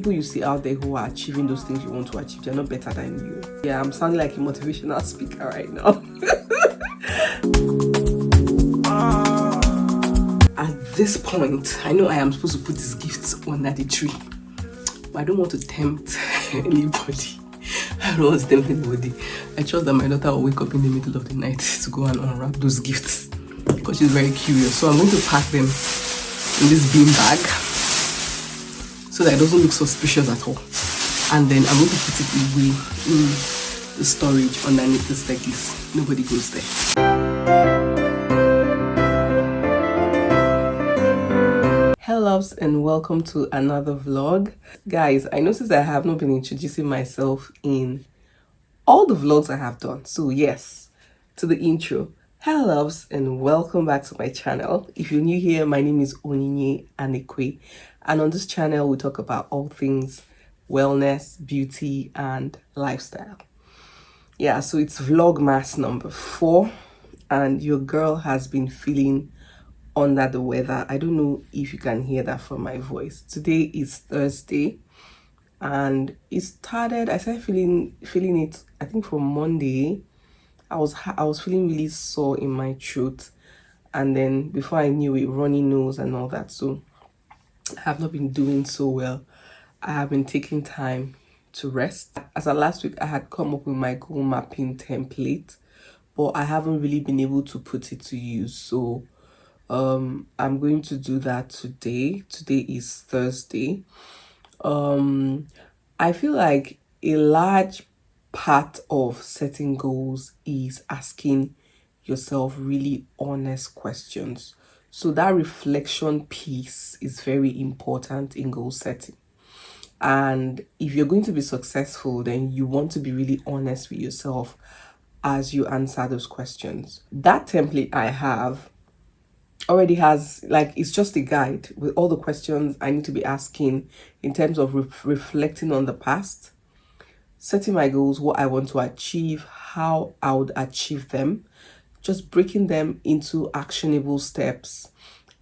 people you see out there who are achieving those things you want to achieve, they're not better than you. Yeah, I'm sounding like a motivational speaker right now. At this point, I know I am supposed to put these gifts under the tree, but I don't want to tempt anybody. I don't want to tempt anybody. I trust that my daughter will wake up in the middle of the night to go and unwrap those gifts because she's very curious. So I'm going to pack them in this bean bag so that it doesn't look suspicious at all. And then I'm going to put it away in the storage underneath the staircase. Nobody goes there. Hello loves, and welcome to another vlog. Guys, I noticed I have not been introducing myself in all the vlogs I have done. So yes, to the intro. Hello loves, and welcome back to my channel. If you're new here, my name is Onyi Anekwe, and on this channel we talk about all things wellness, beauty and lifestyle. Yeah, so it's vlogmas number 4, and your girl has been feeling under the weather. I don't know if you can hear that from my voice. Today is Thursday, and I started feeling it, I think, from Monday. I was feeling really sore in my throat, and then before I knew it, runny nose and all that. So I have not been doing so well. I have been taking time to rest. As of last week, I had come up with my goal mapping template, but I haven't really been able to put it to use. So I'm going to do that today. Today is Thursday. I feel like a large part of setting goals is asking yourself really honest questions. So that reflection piece is very important in goal setting. And if you're going to be successful, then you want to be really honest with yourself as you answer those questions. That template I have already has, like, it's just a guide with all the questions I need to be asking in terms of reflecting on the past, setting my goals, what I want to achieve, how I would achieve them, just breaking them into actionable steps,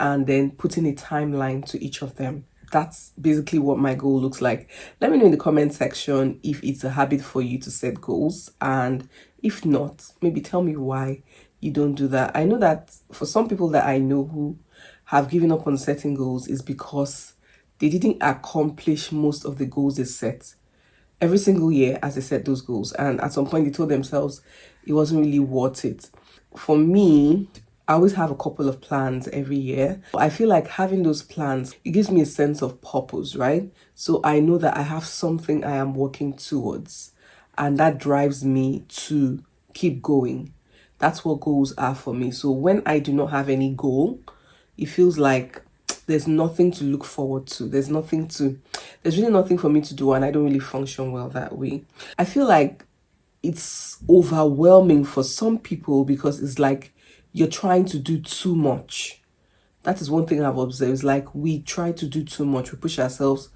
and then putting a timeline to each of them. That's basically what my goal looks like. Let me know in the comment section if it's a habit for you to set goals, and if not, maybe tell me why you don't do that. I know that for some people that I know who have given up on setting goals is because they didn't accomplish most of the goals they set every single year as they set those goals, and at some point they told themselves it wasn't really worth it. For me, I always have a couple of plans every year. I feel like having those plans, it gives me a sense of purpose, right? So I know that I have something I am working towards, and that drives me to keep going. That's what goals are for me. So when I do not have any goal, it feels like there's nothing to look forward to. There's really nothing for me to do, and I don't really function well that way. I feel like it's overwhelming for some people because it's like you're trying to do too much. That is one thing I've observed. It's like we try to do too much. We push ourselves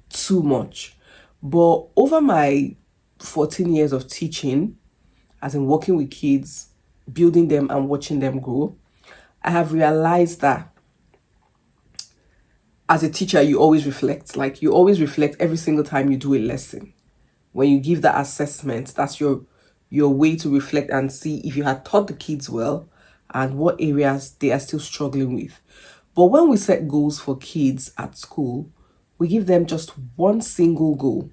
too much. But over my 14 years of teaching, as in working with kids, building them and watching them grow, I have realized that as a teacher, you always reflect. Like, you always reflect every single time you do a lesson. When you give that assessment, that's your way to reflect and see if you had taught the kids well and what areas they are still struggling with. But when we set goals for kids at school, we give them just one single goal.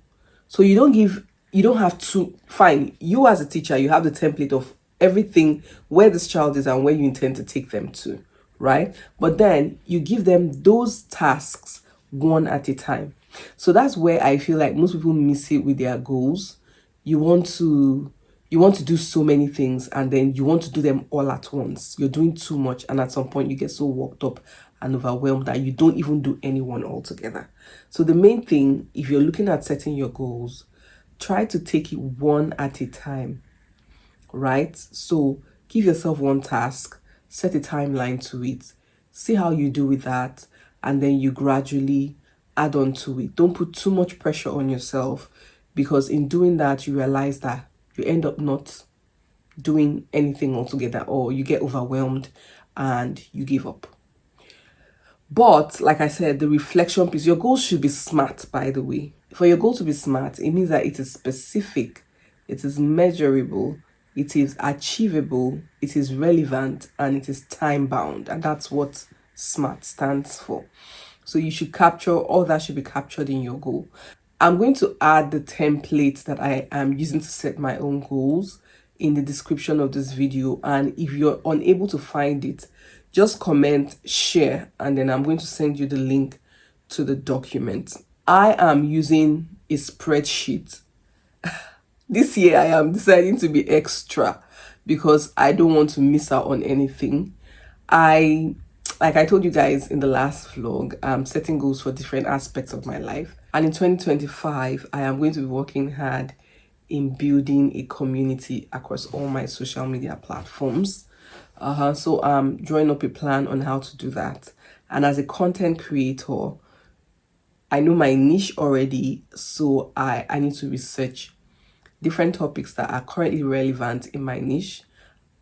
So you don't have to, fine, you as a teacher, you have the template of everything, where this child is and where you intend to take them to, right? But then you give them those tasks one at a time. So that's where I feel like most people miss it with their goals. You want to do so many things, and then you want to do them all at once. You're doing too much, and at some point you get so worked up and overwhelmed that you don't even do any one altogether. So the main thing, if you're looking at setting your goals, try to take it one at a time, right? So give yourself one task, set a timeline to it, see how you do with that, and then you gradually add on to it. Don't put too much pressure on yourself, because in doing that, you realize that you end up not doing anything altogether, or you get overwhelmed and you give up. But like I said, the reflection piece, your goals should be smart, by the way. For your goal to be SMART, it means that it is specific, it is measurable, it is achievable, it is relevant, and it is time bound. And that's what SMART stands for. So you should capture, all that should be captured in your goal. I'm going to add the template that I am using to set my own goals in the description of this video. And if you're unable to find it, just comment, share, and then I'm going to send you the link to the document. I am using a spreadsheet. This year I am deciding to be extra because I don't want to miss out on anything. Like I told you guys in the last vlog, I'm setting goals for different aspects of my life. And in 2025, I am going to be working hard in building a community across all my social media platforms. So I'm drawing up a plan on how to do that. And as a content creator, I know my niche already, so I need to research different topics that are currently relevant in my niche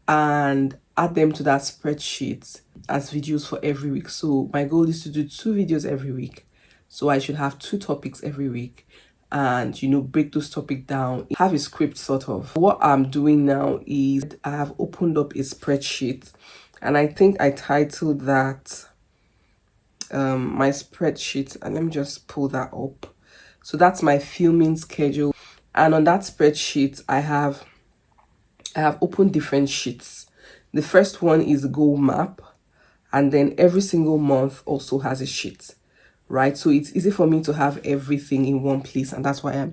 and add them to that spreadsheet as videos for every week. So my goal is to do 2 videos every week. So I should have 2 topics every week and, you know, break those topics down, have a script sort of. What I'm doing now is I have opened up a spreadsheet, and I think I titled that my spreadsheet, and let me just pull that up. So that's my filming schedule, and on that spreadsheet I have opened different sheets. The first one is goal map, and then every single month also has a sheet, right? So it's easy for me to have everything in one place, and that's why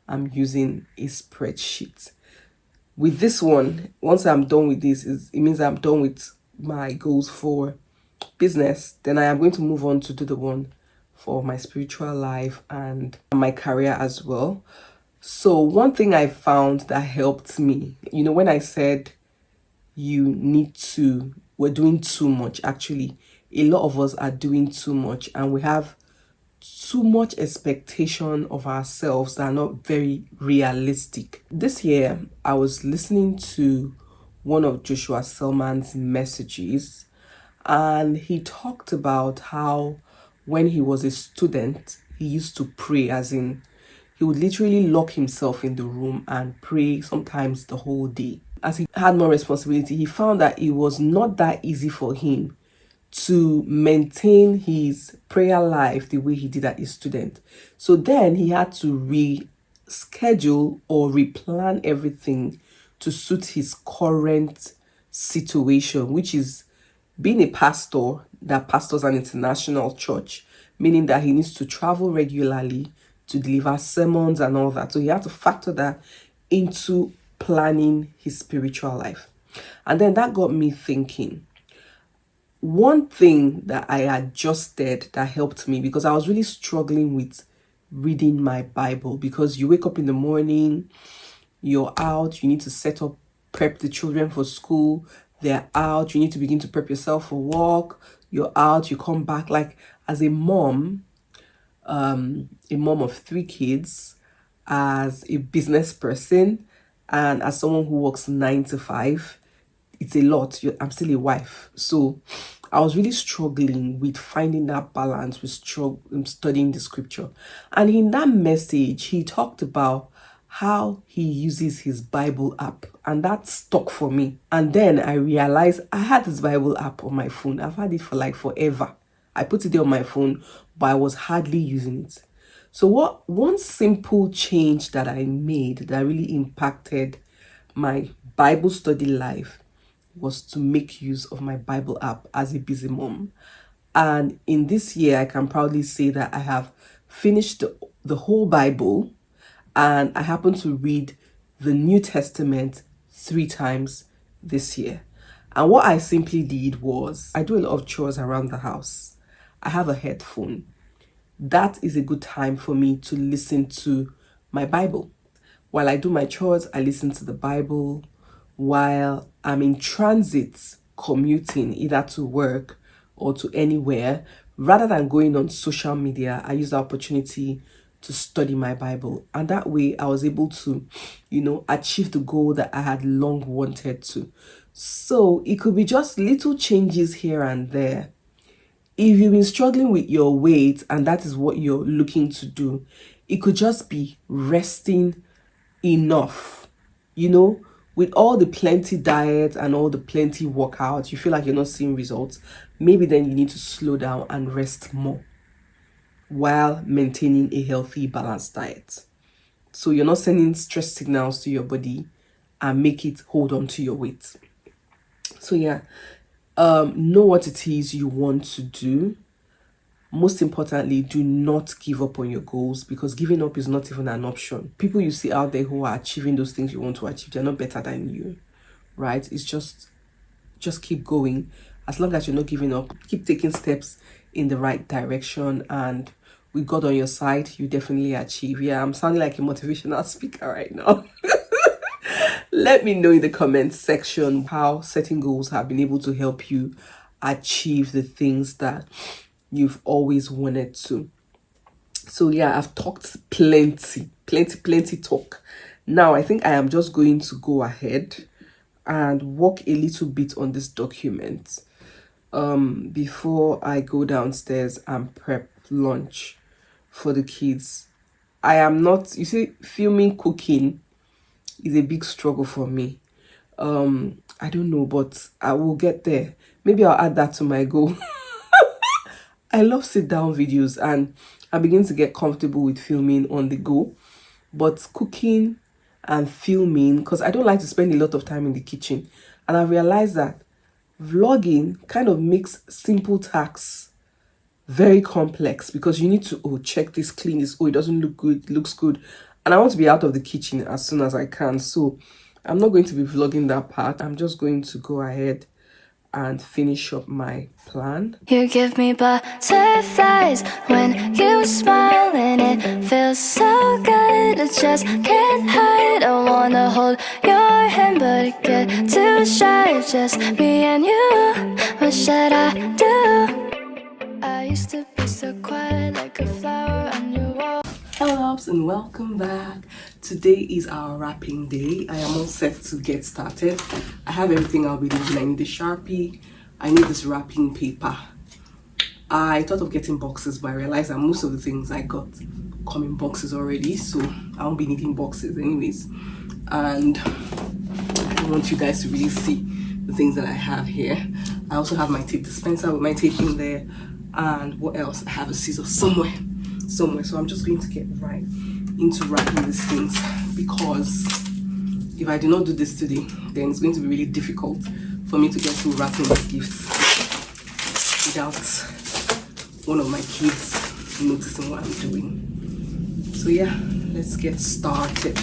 I'm using a spreadsheet. With this one, once I'm done with this, it means I'm done with my goals for business. Then I am going to move on to do the one for my spiritual life and my career as well. So one thing I found that helped me, you know, when I said we're doing too much, actually a lot of us are doing too much, and we have too much expectation of ourselves that are not very realistic. This year I was listening to one of Joshua Selman's messages, and he talked about how when he was a student he used to pray, as in he would literally lock himself in the room and pray sometimes the whole day. As he had more responsibility, he found that it was not that easy for him to maintain his prayer life the way he did as a student. So then he had to reschedule or replan everything to suit his current situation, which is being a pastor that pastors an international church, meaning that he needs to travel regularly to deliver sermons and all that. So he had to factor that into planning his spiritual life. And then that got me thinking. One thing that I adjusted that helped me, because I was really struggling with reading my Bible, because you wake up in the morning, you're out, you need to set up, prep the children for school, they're out, you need to begin to prep yourself for work, you're out, you come back. Like, as a mom of 3 kids, as a business person, and as someone who works 9 to 5, it's a lot. I'm still a wife, so I was really struggling with finding that balance with studying the scripture. And in that message he talked about how he uses his Bible app, and that stuck for me. And then I realized I had this Bible app on my phone. I've had it for like forever. I put it there on my phone, but I was hardly using it. So one simple change that I made that really impacted my Bible study life was to make use of my Bible app as a busy mom. And in this year, I can proudly say that I have finished the whole Bible, and I happen to read the New Testament 3 times this year. And what I simply did was, I do a lot of chores around the house. I have a headphone. That is a good time for me to listen to my Bible. While I do my chores, I listen to the Bible. While I'm in transit, commuting either to work or to anywhere, rather than going on social media, I use the opportunity to study my Bible. And that way I was able to, achieve the goal that I had long wanted to. So it could be just little changes here and there. If you've been struggling with your weight and that is what you're looking to do, It could just be resting enough. You know, with all the plenty diet and all the plenty workouts, you feel like you're not seeing results. Maybe then you need to slow down and rest more while maintaining a healthy, balanced diet. So you're not sending stress signals to your body and make it hold on to your weight. So yeah, know what it is you want to do. Most importantly, do not give up on your goals, because giving up is not even an option. People you see out there who are achieving those things you want to achieve, they're not better than you, right? It's just keep going. As long as you're not giving up, keep taking steps in the right direction, and with God on your side, you definitely achieve. Yeah, I'm sounding like a motivational speaker right now. Let me know in the comments section how setting goals have been able to help you achieve the things that you've always wanted to. So yeah, I've talked plenty talk. Now I think I am just going to go ahead and work a little bit on this document before I go downstairs and prep lunch for the kids. I am not, you see, filming cooking is a big struggle for me. I don't know, but I will get there. Maybe I'll add that to my goal. I love sit down videos, and I begin to get comfortable with filming on the go. But cooking and filming, because I don't like to spend a lot of time in the kitchen, and I realized that vlogging kind of makes simple tasks very complex, because you need to check this, clean this, it doesn't look good, it looks good, and I want to be out of the kitchen as soon as I can. So I'm not going to be vlogging that part. I'm just going to go ahead and finish up my plan. You give me butterflies when you smile, and it feels so good, I just can't hide. I wanna hold your hand, but I get too shy. Just me and you, what should I do? I used to be so quiet, like a flower on your wall. Hello loves, and welcome back. Today is our wrapping day. I am all set to get started. I have everything I'll be needing. I need the Sharpie, I need this wrapping paper. I thought of getting boxes, but I realized that most of the things I got come in boxes already, so I won't be needing boxes anyways. And I want you guys to really see the things that I have here. I also have my tape dispenser with my tape in there, and what else? I have a scissor somewhere. So I'm just going to get right into wrapping these things, because if I do not do this today, then it's going to be really difficult for me to get through wrapping these gifts without one of my kids noticing what I'm doing. So yeah, let's get started.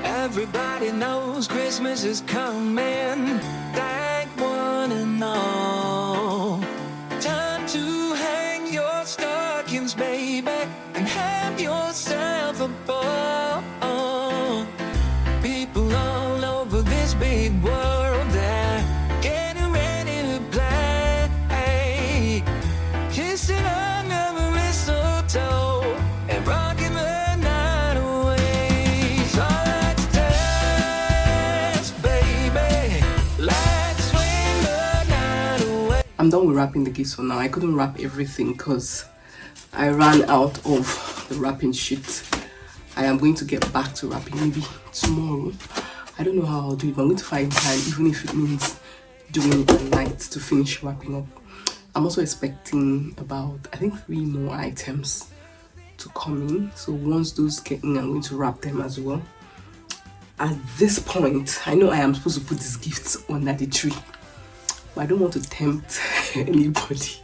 Everybody knows Christmas is coming. Thank one and all. Time to hang your stockings, baby, and have yourself a ball. People all over this big world, they're getting ready to play. Kissing under the mistletoe and rocking the night away. So let's dance, baby. Let's swing the night away. I'm done with wrapping the gifts for now. I couldn't wrap everything because I ran out of the wrapping sheet. I am going to get back to wrapping maybe tomorrow. I don't know how I'll do it, but I'm going to find time, even if it means doing it at night to finish wrapping up. I'm also expecting about, I think, 3 more items to come in. So once those get in, I'm going to wrap them as well. At this point, I know I am supposed to put these gifts under the tree, but I don't want to tempt anybody.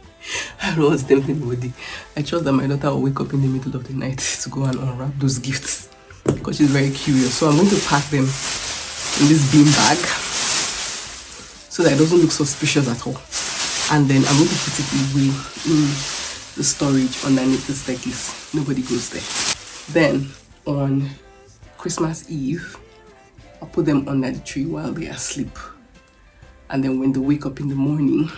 I don't want to tempt anybody. I trust that my daughter will wake up in the middle of the night to go and unwrap those gifts, because she's very curious. So I'm going to pack them in this bean bag so that it doesn't look suspicious at all. And then I'm going to put it away in the storage underneath the staircase. Nobody goes there. Then on Christmas Eve, I'll put them under the tree while they are asleep. And then when they wake up in the morning,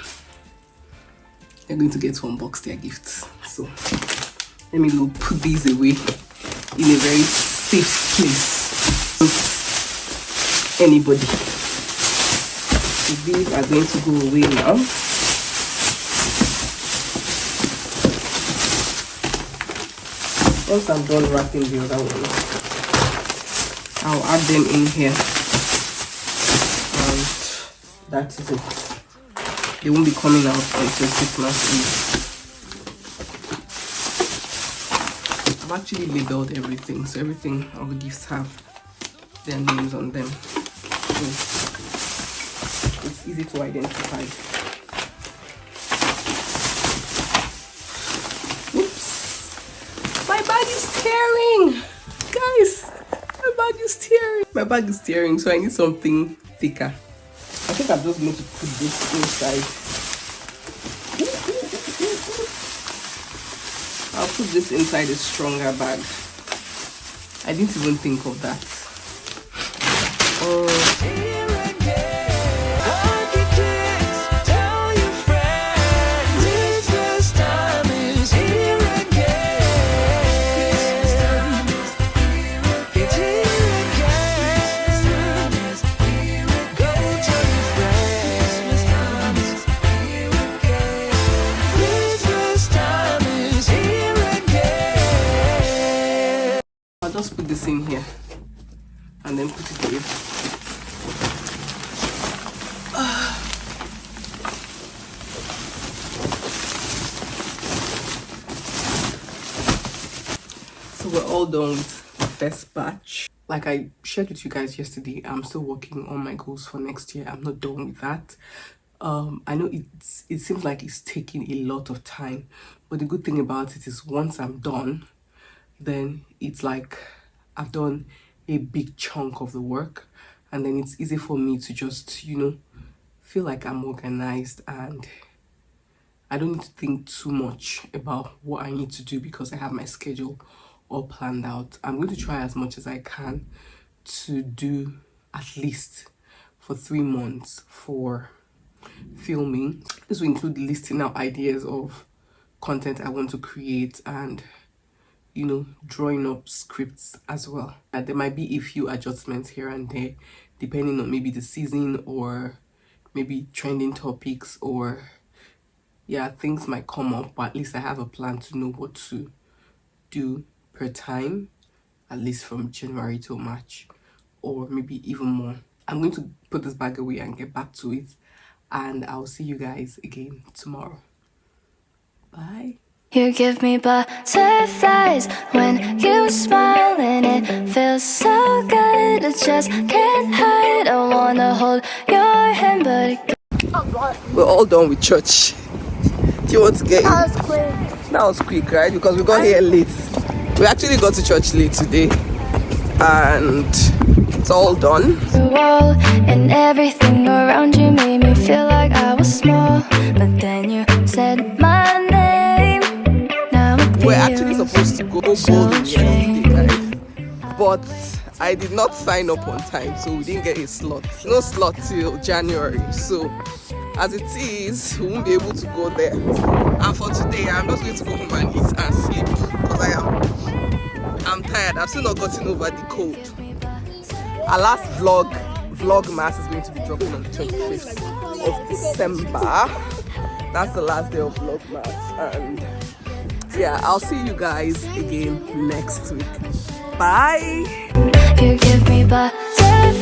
they're going to get to unbox their gifts. So let me go put these away in a very safe place. anybody. So these are going to go away now. Once I'm done wrapping the other one, I'll add them in here, and that is it. They won't be coming out until Christmas Eve. I've actually labeled everything, so everything, all the gifts have their names on them, so it's easy to identify. My bag is tearing, guys. My bag is tearing. My bag is tearing, so I need something thicker. I think I'm just going to put this inside. I'll put this inside a stronger bag. I didn't even think of that. Oh. I'll just put this in here and then put it here. So we're all done with the first batch. Like I shared with you guys yesterday, I'm still working on my goals for next year. I'm not done with that. I know it seems like it's taking a lot of time, but the good thing about it is once I'm done, then it's like I've done a big chunk of the work, and then it's easy for me to just, you know, feel like I'm organized and I don't need to think too much about what I need to do because I have my schedule all planned out. I'm going to try as much as I can to do at least for 3 months for filming. This will include listing out ideas of content I want to create and, you know, drawing up scripts as well. There might be a few adjustments here and there depending on maybe the season or maybe trending topics, or yeah, things might come up, but at least I have a plan to know what to do per time, at least from January till March, or maybe even more. I'm going to put this bag away and get back to it, and I'll see you guys again tomorrow. Bye. You give me butterflies when you smile, and it feels so good. I just can't hide. I wanna hold your hand, but it We're all done with church. Do you want to get in? That was quick. That was quick, right? Because we got here late. We actually got to church late today, and it's all done. the wall and everything around you made me feel like I was small. But then you said my name. Now it We're actually feels supposed to go bowling yesterday, right? But I did not sign up on time, so we didn't get a slot. No slot till January. So as it is, we won't be able to go there. And for today, I'm just going to go home and eat and sleep because I'm tired. I've still not gotten over the cold. Our last VLOGMAS is going to be dropping on the 25th of December. That's the last day of VLOGMAS, and yeah, I'll see you guys again next week. Bye. you give me butterflies.